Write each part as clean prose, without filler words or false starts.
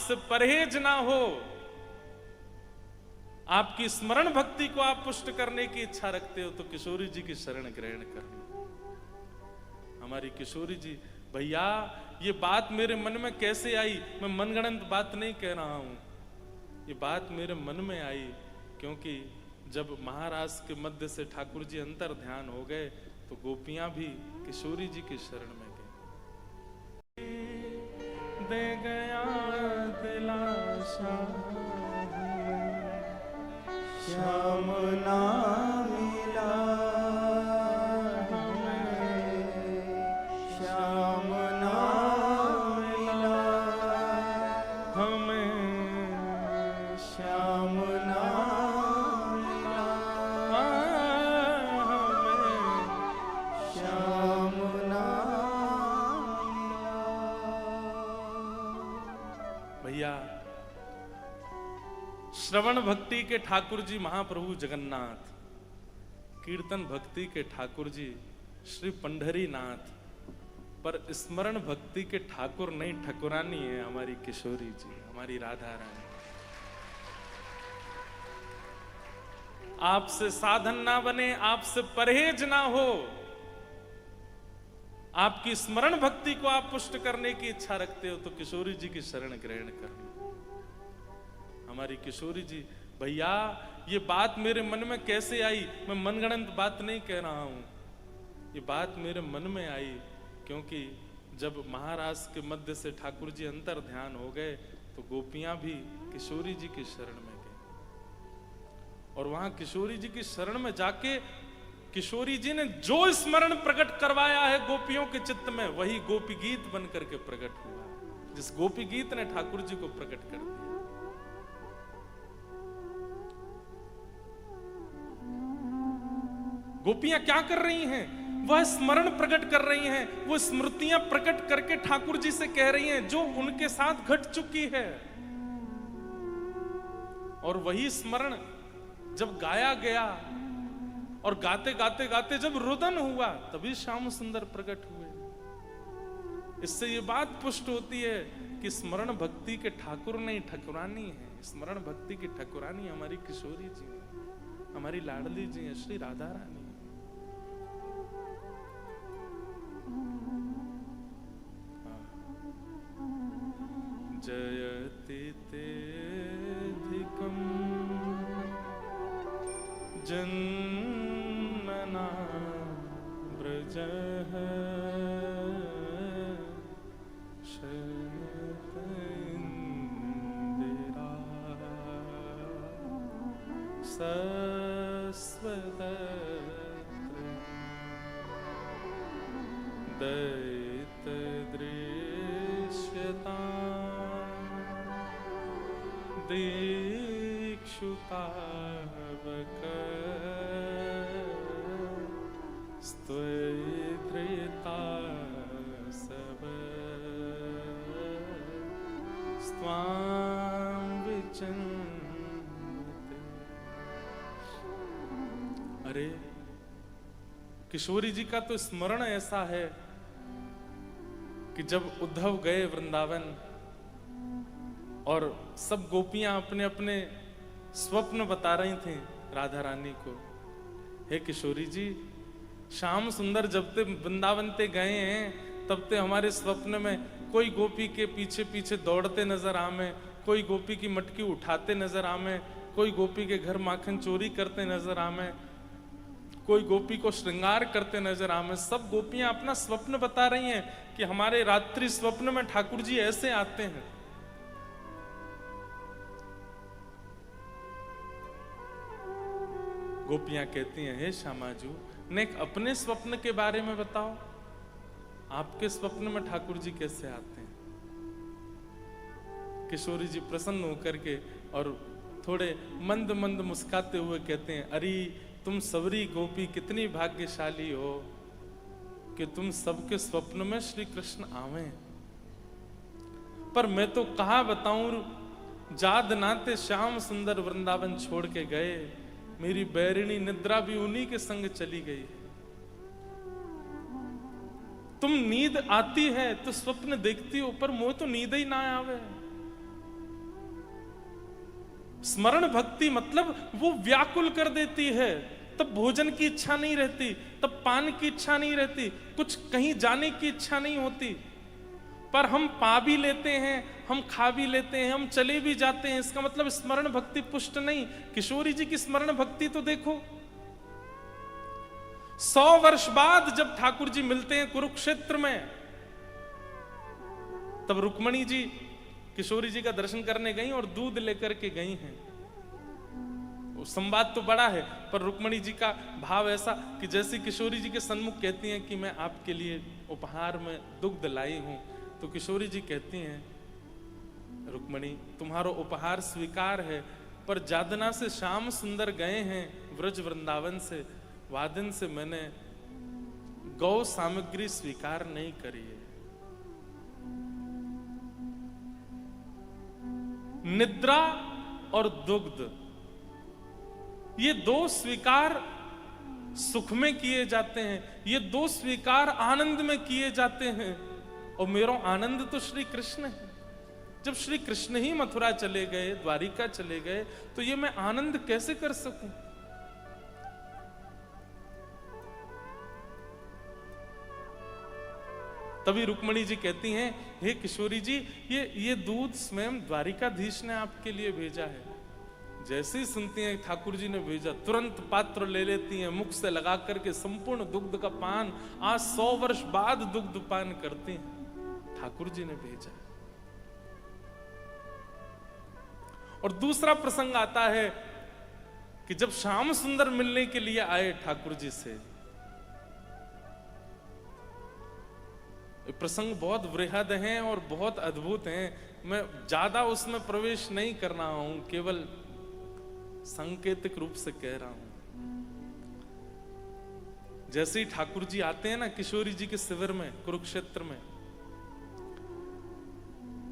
आपसे परहेज ना हो, आपकी स्मरण भक्ति को आप पुष्ट करने की इच्छा रखते हो तो किशोरी जी की शरण ग्रहण करना। हमारी किशोरी जी, भैया ये बात मेरे मन में कैसे आई, मैं मनगढ़ंत बात नहीं कह रहा हूं, ये बात मेरे मन में आई क्योंकि जब महाराज के मध्य से ठाकुर जी अंतर ध्यान हो गए तो गोपियां भी किशोरी जी की शरण में गई। दे गया दिलासा श्याम ना मिला हमें, श्याम ना मिला हमें, श्याम ना मिला हमें, श्याम ना मिला। भैया श्रवण भक्ति के ठाकुर जी महाप्रभु जगन्नाथ, कीर्तन भक्ति के ठाकुर जी श्री पंढरी नाथ, पर स्मरण भक्ति के ठाकुर नहीं ठकुरानी है हमारी किशोरी जी, हमारी राधा रानी। आपसे साधन ना बने, आपसे परहेज ना हो, आपकी स्मरण भक्ति को आप पुष्ट करने की इच्छा रखते हो तो किशोरी जी की शरण ग्रहण करना। हमारी किशोरी जी, भैया ये बात मेरे मन में कैसे आई, मैं मनगढ़ंत बात नहीं कह रहा हूं, ये बात मेरे मन में आई क्योंकि जब महाराज के मध्य से ठाकुर जी अंतर ध्यान हो गए तो गोपियां भी किशोरी जी की शरण में गई और वहां किशोरी जी की शरण में जाके किशोरी जी ने जो स्मरण प्रकट करवाया है गोपियों के चित्त में, वही गोपी गीत बन करके प्रकट हुआ, जिस गोपी गीत ने ठाकुर जी को प्रकट कर दिया। गोपियां क्या कर रही हैं? वह स्मरण प्रकट कर रही हैं, वो स्मृतियां प्रकट करके ठाकुर जी से कह रही हैं जो उनके साथ घट चुकी है। और वही स्मरण जब गाया गया और गाते गाते गाते जब रुदन हुआ तभी श्याम सुंदर प्रकट हुए। इससे ये बात पुष्ट होती है कि स्मरण भक्ति के ठाकुर नहीं ठकुरानी है, स्मरण भक्ति की ठकुरानी हमारी किशोरी जी है, हमारी लाडली जी है, श्री राधा रानी। जयति तेधिकं जन्मना व्रजः शयतेन्दिरा सस्वदत्र दैतदृश्यता दीक्षुतावक स्त्वधृता सब स्वां विचिन्वते। अरे किशोरी जी का तो स्मरण ऐसा है कि जब उद्धव गए वृंदावन और सब गोपियां अपने अपने स्वप्न बता रही थी राधा रानी को, हे किशोरी जी श्याम सुंदर जब ते वृंदावन ते गए हैं तब ते हमारे स्वप्न में कोई गोपी के पीछे पीछे दौड़ते नजर आमे, कोई गोपी की मटकी उठाते नजर आमे, कोई गोपी के घर माखन चोरी करते नजर आमे, कोई गोपी को श्रृंगार करते नजर आमे। सब गोपियां अपना स्वप्न बता रही हैं कि हमारे रात्रि स्वप्न में ठाकुर जी ऐसे आते हैं। गोपियां कहती हैं, हे श्यामाजू ने अपने स्वप्न के बारे में बताओ, आपके स्वप्न में ठाकुर जी कैसे आते हैं? किशोरी जी प्रसन्न होकर के और थोड़े मंद मंद मुस्काते हुए कहते हैं, अरे तुम सबरी गोपी कितनी भाग्यशाली हो कि तुम सबके स्वप्न में श्री कृष्ण आवे। पर मैं तो कहा बताऊं, जाद नाते श्याम सुंदर वृंदावन छोड़ के गए, मेरी बैरिणी निद्रा भी उन्हीं के संग चली गई। तुम नींद आती है तो स्वप्न देखती हो, पर मोह तो नींद ही ना आवे। स्मरण भक्ति मतलब वो व्याकुल कर देती है, तब भोजन की इच्छा नहीं रहती, तब पान की इच्छा नहीं रहती, कुछ कहीं जाने की इच्छा नहीं होती। पर हम पा भी लेते हैं, हम खा भी लेते हैं, हम चले भी जाते हैं, इसका मतलब स्मरण भक्ति पुष्ट नहीं। किशोरी जी की स्मरण भक्ति तो देखो, 100 वर्ष बाद जब ठाकुर जी मिलते हैं कुरुक्षेत्र में, तब रुक्मणी जी किशोरी जी का दर्शन करने गई और दूध लेकर के गई हैं। संवाद तो बड़ा है, पर रुक्मणी जी का भाव ऐसा कि जैसे किशोरी जी के सन्मुख कहती हैं कि मैं आपके लिए उपहार में दुग्ध लाई हूं, तो किशोरी जी कहती हैं, रुक्मणी तुम्हारा उपहार स्वीकार है, पर जादना से श्याम सुंदर गए हैं व्रज वृंदावन से, वादिन से मैंने गौ सामग्री स्वीकार नहीं करी है। निद्रा और दुग्ध, ये 2 स्वीकार सुख में किए जाते हैं, ये 2 स्वीकार आनंद में किए जाते हैं, और मेरा आनंद तो श्री कृष्ण है। जब श्री कृष्ण ही मथुरा चले गए, द्वारिका चले गए, तो ये मैं आनंद कैसे कर सकूं? तभी रुक्मणी जी कहती हैं, हे किशोरी जी, ये दूध स्वयं द्वारिकाधीश ने आपके लिए भेजा है। जैसे ही सुनती हैं ठाकुर जी ने भेजा, तुरंत पात्र ले लेती हैं, मुख से लगा करके संपूर्ण दुग्ध का पान, आज 100 वर्ष बाद दुग्ध पान करती हैं, ठाकुर जी ने भेजा। और दूसरा प्रसंग आता है कि जब श्याम सुंदर मिलने के लिए आए ठाकुर जी से, प्रसंग बहुत वृहद हैं और बहुत अद्भुत हैं, मैं ज्यादा उसमें प्रवेश नहीं कर रहा हूं, केवल सांकेतिक रूप से कह रहा हूं। जैसे ही ठाकुर जी आते हैं ना किशोरी जी के शिविर में कुरुक्षेत्र में,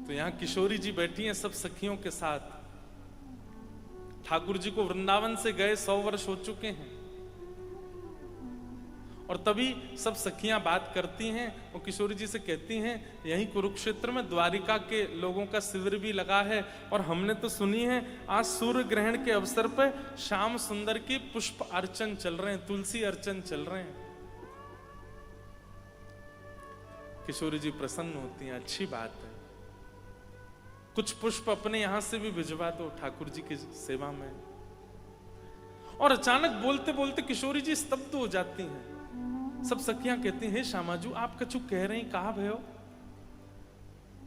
तो यहां किशोरी जी बैठी हैं सब सखियों के साथ। ठाकुर जी को वृंदावन से गए 100 वर्ष हो चुके हैं, और तभी सब सखियां बात करती हैं और किशोरी जी से कहती हैं, यहीं कुरुक्षेत्र में द्वारिका के लोगों का शिविर भी लगा है, और हमने तो सुनी है आज सूर्य ग्रहण के अवसर पर श्याम सुंदर के पुष्प अर्चन चल रहे हैं, तुलसी अर्चन चल रहे हैं। किशोरी जी प्रसन्न होती हैं, अच्छी बात है, कुछ पुष्प अपने यहां से भी भिजवा दो ठाकुर जी की सेवा में। और अचानक बोलते बोलते किशोरी जी स्तब्ध हो जाती हैं। सब सखियां कहती हैं, श्यामाजू आप कछु कह रही, कहा भयो?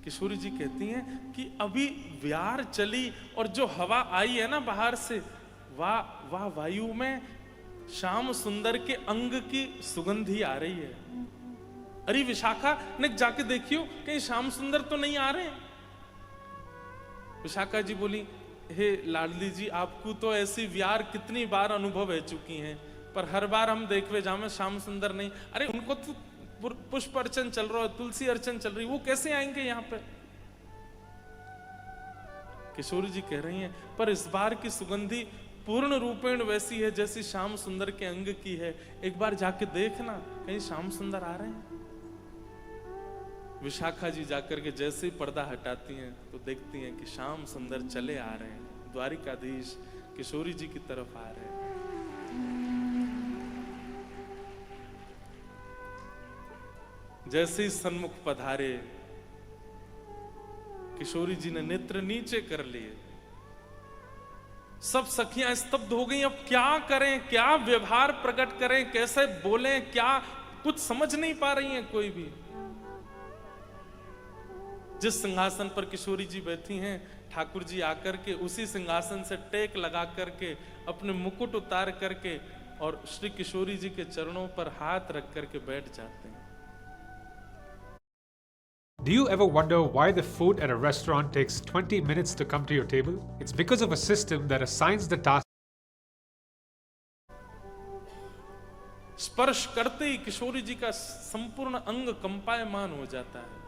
किशोरी जी कहती हैं कि अभी व्यार चली और जो हवा आई है ना बाहर से, वाह वायु में श्याम सुंदर के अंग की सुगंधी आ रही है। अरे विशाखा ने जाके देखियो कहीं श्याम सुंदर तो नहीं आ रहे। विशाखा जी बोली, हे लाडली जी, आपको तो ऐसी व्यार कितनी बार अनुभव हो चुकी हैं, पर हर बार हम देखवे जामे श्याम सुंदर नहीं। अरे उनको तो पुष्प अर्चन चल रहा है, तुलसी अर्चन चल रही, वो कैसे आएंगे यहाँ पे? किशोरी जी कह रही हैं, पर इस बार की सुगंधी पूर्ण रूपेण वैसी है जैसी श्याम सुंदर के अंग की है, एक बार जाके देखना कहीं श्याम सुंदर आ रहे हैं। विशाखा जी जाकर के जैसे ही पर्दा हटाती हैं तो देखती हैं कि श्याम सुंदर चले आ रहे हैं, द्वारिकाधीश किशोरी जी की तरफ आ रहे हैं। जैसे ही सन्मुख पधारे, किशोरी जी ने नेत्र नीचे कर लिए। सब सखियां स्तब्ध हो गई, अब क्या करें, क्या व्यवहार प्रकट करें, कैसे बोलें, क्या कुछ समझ नहीं पा रही हैं कोई भी। जिस सिंहासन पर किशोरी जी बैठी हैं, ठाकुर जी आकर के उसी सिंहासन से टेक लगा करके अपने मुकुट उतार करके और श्री किशोरी जी के चरणों पर हाथ रख करके बैठ जाते हैं। Do you ever wonder why the food at a restaurant takes 20 minutes to come to your table? It's because of a system that assigns the task. स्पर्श करते ही किशोरी जी का संपूर्ण अंग कंपायमान हो जाता है।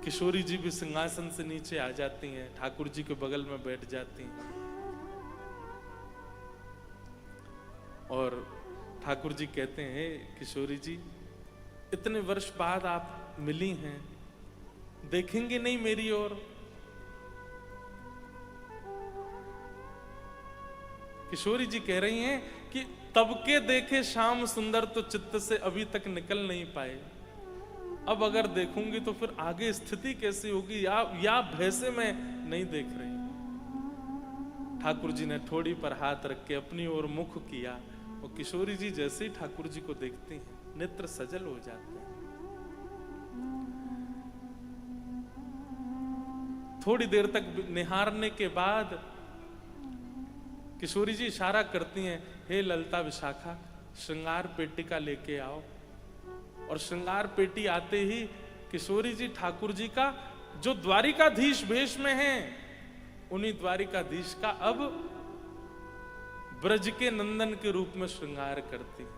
किशोरी जी भी सिंहासन से नीचे आ जाती हैं, ठाकुर जी के बगल में बैठ जाती हैं और ठाकुर जी कहते हैं, किशोरी जी इतने वर्ष बाद आप मिली हैं, देखेंगे नहीं मेरी ओर। किशोरी जी कह रही हैं कि तब के देखे श्याम सुंदर तो चित्त से अभी तक निकल नहीं पाए, अब अगर देखूंगी तो फिर आगे स्थिति कैसी होगी, या भय से मैं नहीं देख रही। ठाकुर जी ने ठोड़ी पर हाथ रख के अपनी ओर मुख किया और किशोरी जी जैसे ही ठाकुर जी को देखती हैं नेत्र सजल हो जाते हैं। थोड़ी देर तक निहारने के बाद किशोरी जी इशारा करती हैं, हे ललता विशाखा श्रृंगार पेटिका लेके आओ। और श्रृंगार पेटी आते ही किशोरी जी ठाकुर जी का जो द्वारिकाधीश भेष में हैं उन्हीं द्वारिकाधीश का अब ब्रज के नंदन के रूप में श्रृंगार करती हैं।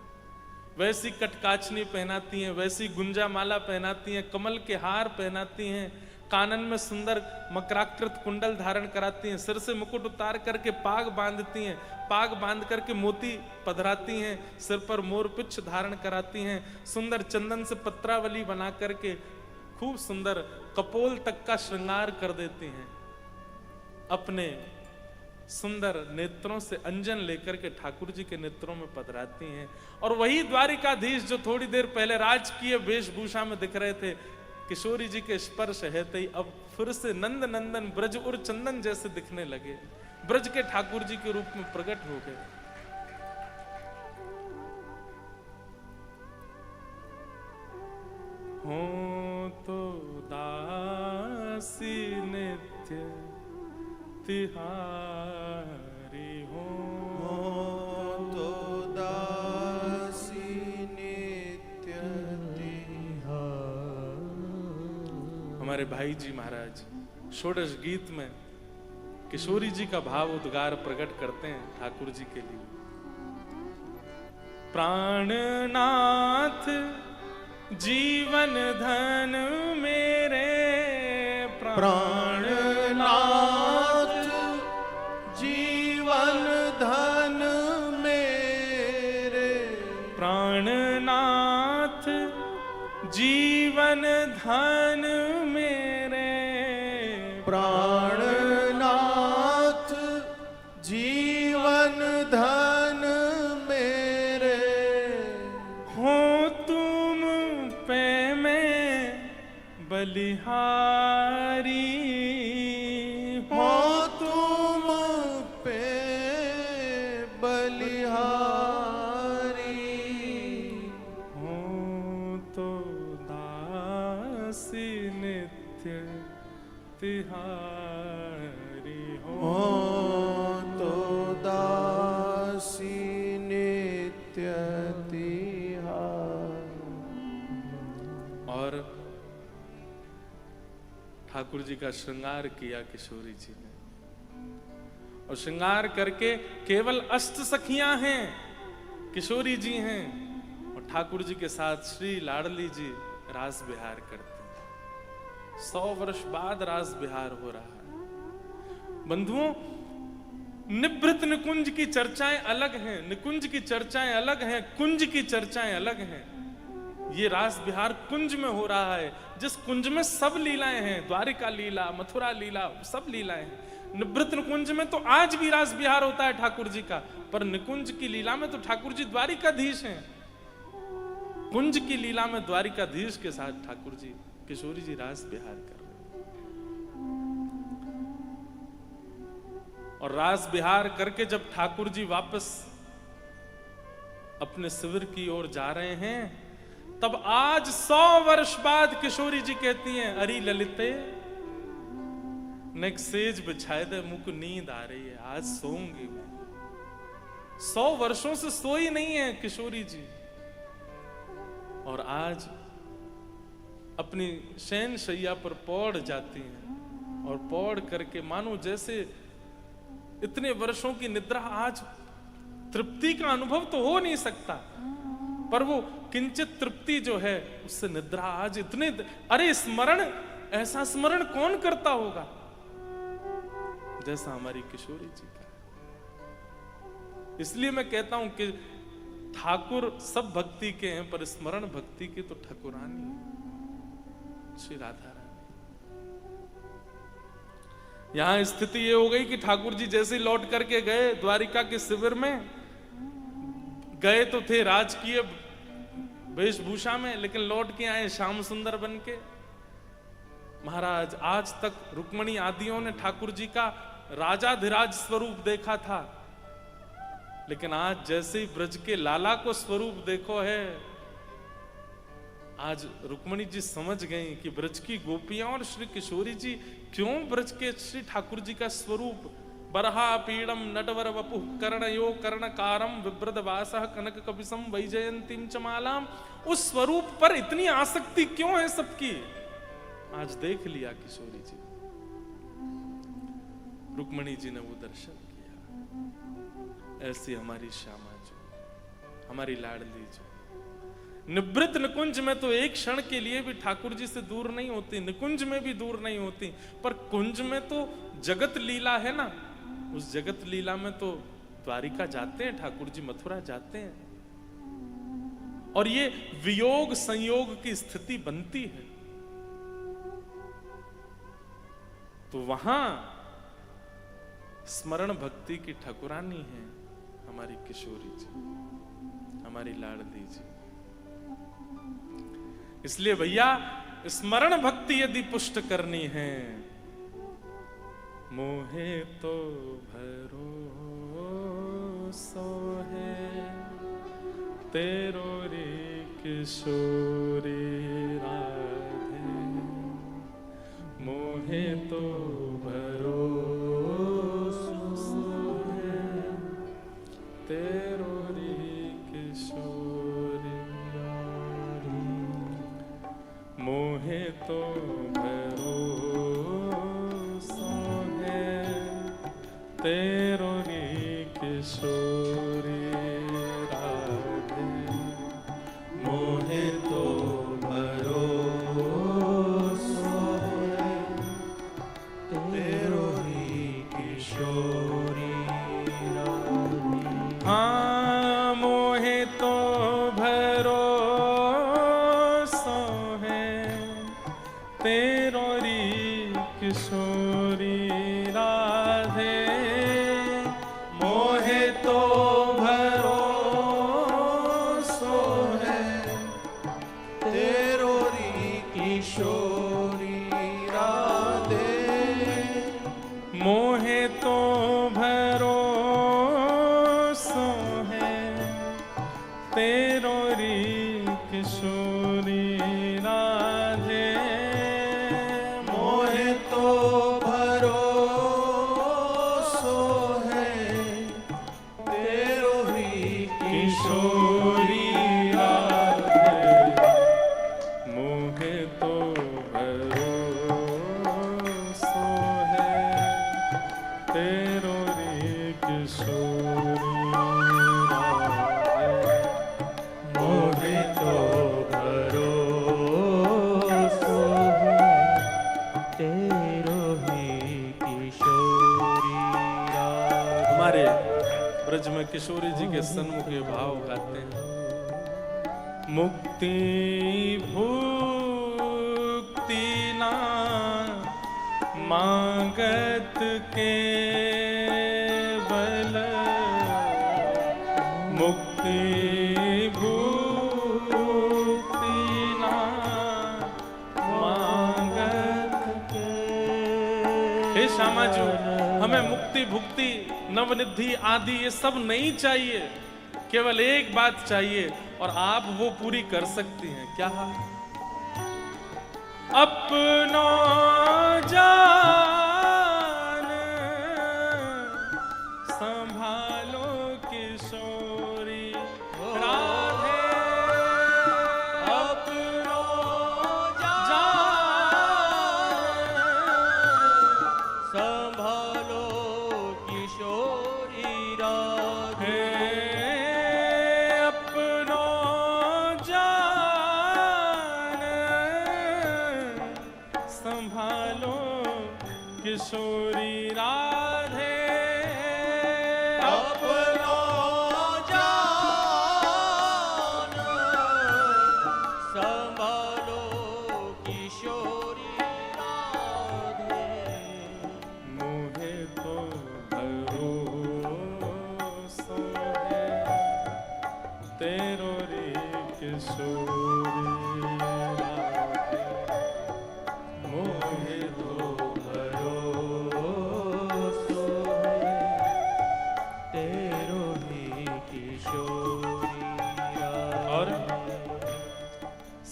वैसी कटकाचनी पहनाती हैं, वैसी गुंजा माला पहनाती हैं, कमल के हार पहनाती हैं, कानन में सुंदर मकराकृत कुंडल धारण कराती हैं, सिर से मुकुट उतार करके पाग बांधती हैं, पाग बांध करके मोती पधराती हैं, सिर पर मोर पिच्छ धारण कराती हैं, सुंदर चंदन से पत्रावली बना करके खूब सुंदर कपोल तक का श्रृंगार कर देती हैं। अपने सुंदर नेत्रों से अंजन लेकर के ठाकुर जी के नेत्रों में पधराती हैं। और वही द्वारिकाधीश जो थोड़ी देर पहले राजकीय वेशभूषा में दिख रहे थे, किशोरी जी के स्पर्श हेते ही अब फिर से नंद नंदन ब्रज और चंदन जैसे दिखने लगे, ब्रज के ठाकुर जी के रूप में प्रकट हो गए। हो तो दासी नित्य तिहारी हो तो दासी नित्य हमारे भाई जी महाराज षोडश गीत में किशोरी जी का भाव उद्गार प्रकट करते हैं ठाकुर जी के लिए। प्राणनाथ जीवन धन मेरे, प्राणनाथ जीवन धन मेरे, प्राणनाथ जीवन धन मेरे, प्राणनाथ जीवन धन मेरे, हो तुम पे मैं बलिहारी, हो तुम पे बलिहारी, हो तो दासी नित्य तिहारी हो तो दासी नित्य तिहारी। और ठाकुर जी का श्रृंगार किया किशोरी जी ने, और श्रृंगार करके केवल अष्ट सखियां हैं, किशोरी जी हैं और ठाकुर जी के साथ श्री लाडली जी रास विहार करते हैं। 100 वर्ष बाद रास विहार हो रहा है। बंधुओं, निभृत निकुंज की चर्चाएं अलग हैं, निकुंज की चर्चाएं अलग हैं, कुंज की चर्चाएं अलग हैं। ये रास विहार कुंज में हो रहा है, जिस कुंज में सब लीलाएं हैं, द्वारिका लीला, मथुरा लीला, सब लीलाएं हैं। निभृत निकुंज में तो आज भी रास विहार होता है ठाकुर जी का, पर निकुंज की लीला में तो ठाकुर जी द्वारिकाधीश हैं। कुंज की लीला में द्वारिकाधीश के साथ ठाकुर जी, किशोरी जी रास विहार कर रहे हैं। और रास विहार करके जब ठाकुर जी वापस अपने शिविर की ओर जा रहे हैं, तब आज 100 वर्ष बाद किशोरी जी कहती हैं, अरे ललिते नेक सेज बिछाए दे, मुझको नींद आ रही है, आज सोऊंगी मैं। 100 वर्षों से सोई नहीं है किशोरी जी, और आज अपनी शयन शैया पर पौड़ जाती हैं, और पौड़ करके मानो जैसे इतने वर्षों की निद्रा, आज तृप्ति का अनुभव तो हो नहीं सकता, पर वो किंचित तृप्ति जो है उससे निद्रा आज इतने, अरे स्मरण, ऐसा स्मरण कौन करता होगा जैसा हमारी किशोरी जी का। इसलिए मैं कहता हूं कि ठाकुर सब भक्ति के हैं, पर स्मरण भक्ति की तो ठाकुरानी है श्री राधा रानी। यहां स्थिति ये हो गई कि ठाकुर जी जैसे ही लौट करके गए द्वारिका के शिविर में, गए तो थे राजकीय वेशभूषा में, लेकिन लौट के आए श्याम सुंदर बन के। महाराज, आज तक रुक्मणी आदियों ने ठाकुर जी का राजाधिराज स्वरूप देखा था, लेकिन आज जैसे ही ब्रज के लाला को स्वरूप देखो है, आज रुक्मणी जी समझ गई कि ब्रज की गोपियां और श्री किशोरी जी क्यों ब्रज के श्री ठाकुर जी का स्वरूप बरहा पीड़म नटवर वपुः कर्णयो कर्णकारम विव्रत वासः कनक कपिसम वैजयंतीम च मालाम, उस स्वरूप पर इतनी आसक्ति क्यों है सबकी, आज देख लिया किशोरी जी। रुक्मणी जी ने वो दर्शन किया। ऐसी हमारी श्यामा जो, हमारी लाडली जो निवृत्त निकुंज में तो एक क्षण के लिए भी ठाकुर जी से दूर नहीं होती, निकुंज में भी दूर नहीं होती, पर कुंज में तो जगत लीला है ना, उस जगत लीला में तो द्वारिका जाते हैं ठाकुर जी, मथुरा जाते हैं, और ये वियोग संयोग की स्थिति बनती है। तो वहां स्मरण भक्ति की ठकुरानी है हमारी किशोरी जी, हमारी लाडली जी। इसलिए भैया, स्मरण भक्ति यदि पुष्ट करनी है, मोहे तो भरोसो है तेरो रे किशोरी राधे, मोहे तो भरोसो है तेरो रे किशोरी, मोहे तो भरोसा है तेरो रे किशोरी राधे, मोहे तो भरोसा है तेरो ही किशोरी राधे। हाँ मोहे तो भरोसा है तेरो री किशोरी राधे, मोहे तो भरोसा है तेरो री किशोरी राधे, मोहे तो भरोसा है तेरो री किशोरी राधे, मोहे तो भरोसा है तेरो ही किशोरी राधे, मोहे तो भरोसा है तेरो रे किशोरी राधे, मोहे तो भरोसा है तेरो ही किशोरी राधे। हमारे ब्रज में किशोरी जी के सन्मुख ये भाव गाते हैं, मुक्ति भुक्ति ना मांगत के बल, मुक्ति भुक्ति ना मांगत के। हे श्यामा जी, हमें मुक्ति भुक्ति नवनिधि आदि ये सब नहीं चाहिए, केवल एक बात चाहिए, और आप वो पूरी कर सकती हैं। क्या? अपना जान संभालो किशोरी राधे, अपना जान संभालो किशोरी राधे, अपनो जान संभालो किशोरी राधे, अपनो जान संभालो किशोरी राधे, किशोरी राधे मोहे तो भरोसो है तेरो ही किशोरी और राधे।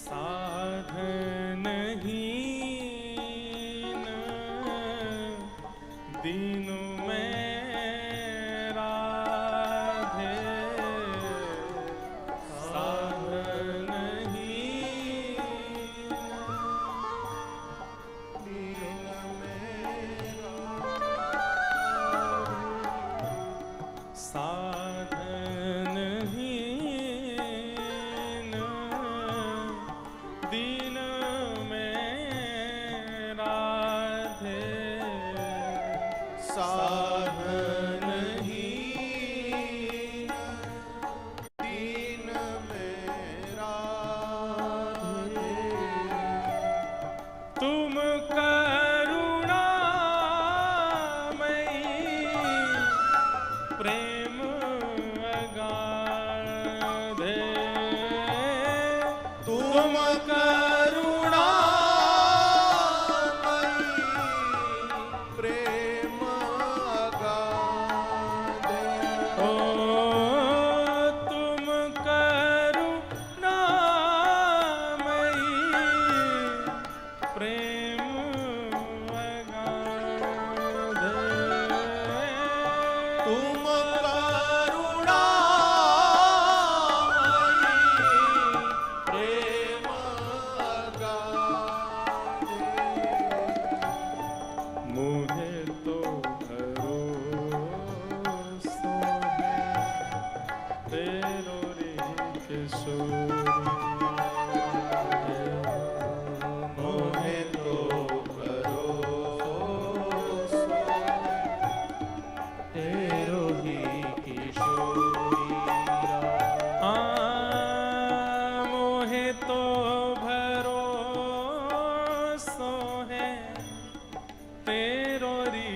साधन हीन दीनु में राधे साधन हीन दीनु में साधन हीन दीन में राधे साधन हीन दीन मेरा तुम करुणामयी प्रेम अगाधे तुम करुणामयी प्रेम अगाधे ओ तुम करुणामयी प्रेम अगाधे तुम करुणामयी प्रेम अगाधे मुझे तो भरोसा है तेरो रे किशोरी मोहे तो भरोसा तेरो ही किशोरी राधे। मोहे तो भरोसा है तेरो री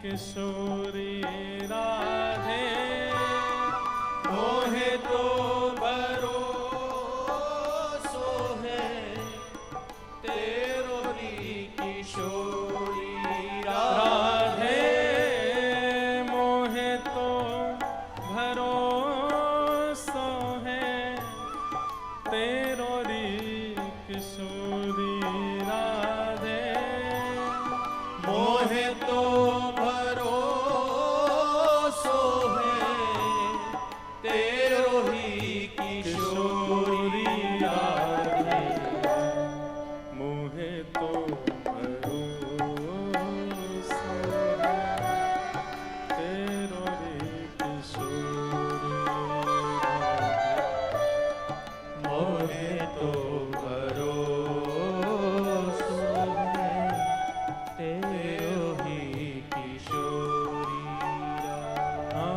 किशोरी राधे मोहे तो भरोसो है तेरो री किशोरी राधे मोहे तो भरोसा है तेरो री किशोरी राधे मोहे तो भरोसो है तेरो ही किशोरी राधे मोहे तो भरोसा है तेरो रे किशोरी मोहे तो भरोसो है तेरो ही किशोरी राधे।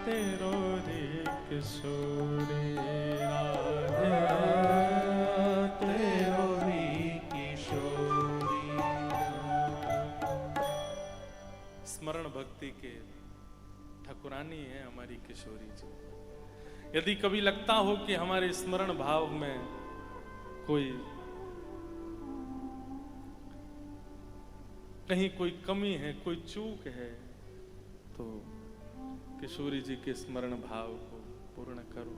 तेरो रे किशोरी राधे तेरो ही किशोरी स्मरण भक्ति के ठाकुरानी है हमारी किशोरी जी। यदि कभी लगता हो कि हमारे स्मरण भाव में कोई कहीं कोई कमी है, कोई चूक है, तो किशोरी जी के स्मरण भाव को पूर्ण करो।